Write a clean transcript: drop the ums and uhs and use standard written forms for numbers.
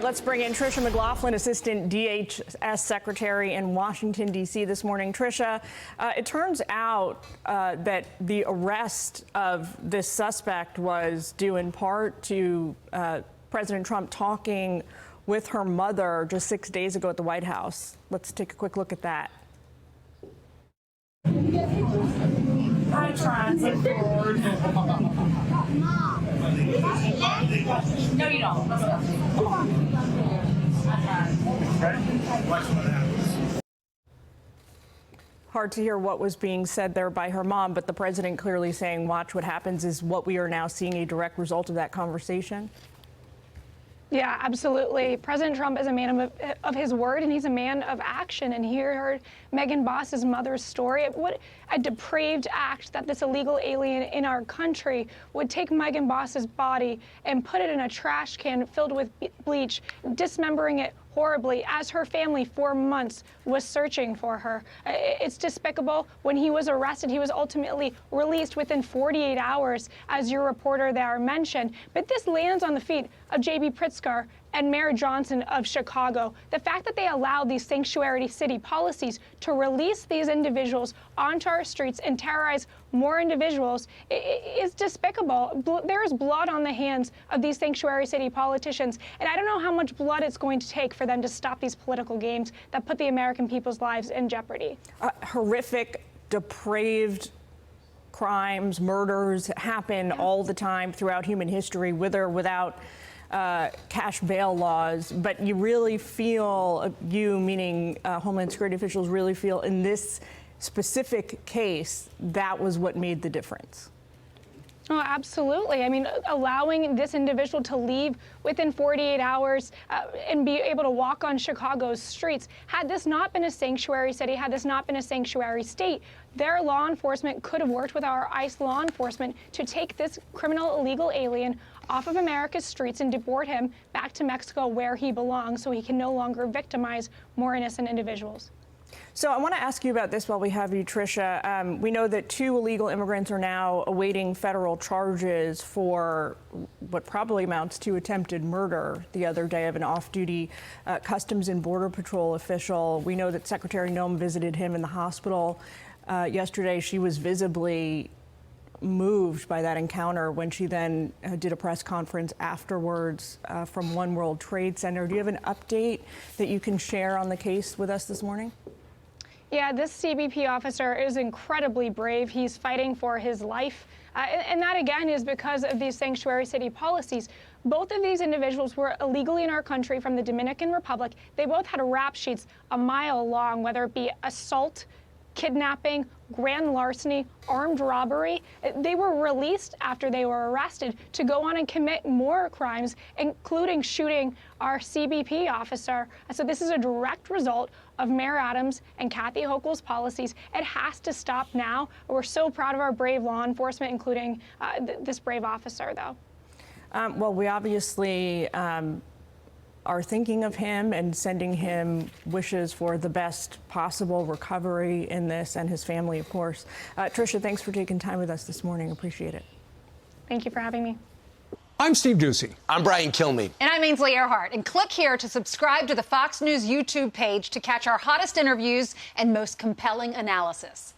Let's bring in Tricia McLaughlin, Assistant DHS Secretary in Washington, D.C. this morning. Tricia, it turns out that the arrest of this suspect was due in part to President Trump talking with her mother just 6 days ago at the White House. Let's take a quick look at that. Hi, Tron. Look forward. No, you don't. Let's go. Hard to hear what was being said there by her mom, but the president clearly saying, watch what happens, is what we are now seeing a direct result of that conversation. Yeah, absolutely. President Trump is a man of his word, and he's a man of action. And he heard Megan Bos's mother's story. What a depraved act that this illegal alien in our country would take Megan Bos's body and put it in a trash can filled with bleach, dismembering it horribly as her family for months was searching for her. It's despicable. When he was arrested, he was ultimately released within 48 hours, as your reporter there mentioned. But this lands on the feet of J.B. Pritzker and Mayor Johnson of Chicago. The fact that they allowed these sanctuary city policies to release these individuals onto our streets and terrorize more individuals is despicable. There is blood on the hands of these sanctuary city politicians, and I don't know how much blood it's going to take for them to stop these political games that put the American people's lives in jeopardy. Horrific, depraved crimes, murders happen all the time throughout human history, with or without cash bail laws, but you really feel, you meaning Homeland Security officials really feel in this specific case, that was what made the difference. Oh, absolutely. I mean, allowing this individual to leave within 48 hours and be able to walk on Chicago's streets. Had this not been a sanctuary city, had this not been a sanctuary state, their law enforcement could have worked with our ICE law enforcement to take this criminal illegal alien off of America's streets and deport him back to Mexico, where he belongs, so he can no longer victimize more innocent individuals. So I want to ask you about this while we have you, Tricia. We know that 2 illegal immigrants are now awaiting federal charges for what probably amounts to attempted murder the other day of an off-duty Customs and Border Patrol official. We know that Secretary Noem visited him in the hospital yesterday. She was visibly moved by that encounter when she then did a press conference afterwards from One World Trade Center. Do you have an update that you can share on the case with us this morning? Yeah, this CBP officer is incredibly brave. He's fighting for his life. And that, again, is because of these sanctuary city policies. Both of these individuals were illegally in our country from the Dominican Republic. They both had rap sheets a mile long, whether it be assault, kidnapping, grand larceny, armed robbery. They were released after they were arrested to go on and commit more crimes, including shooting our CBP officer. So this is a direct result of Mayor Adams and Kathy Hochul's policies. It has to stop now. We're so proud of our brave law enforcement, including this brave officer, though. Well, we obviously are thinking of him and sending him wishes for the best possible recovery in this, and his family, of course. Tricia, thanks for taking time with us this morning. Appreciate it. Thank you for having me. I'm Steve Doocy. I'm Brian Kilmeade. And I'm Ainsley Earhart. And click here to subscribe to the Fox News YouTube page to catch our hottest interviews and most compelling analysis.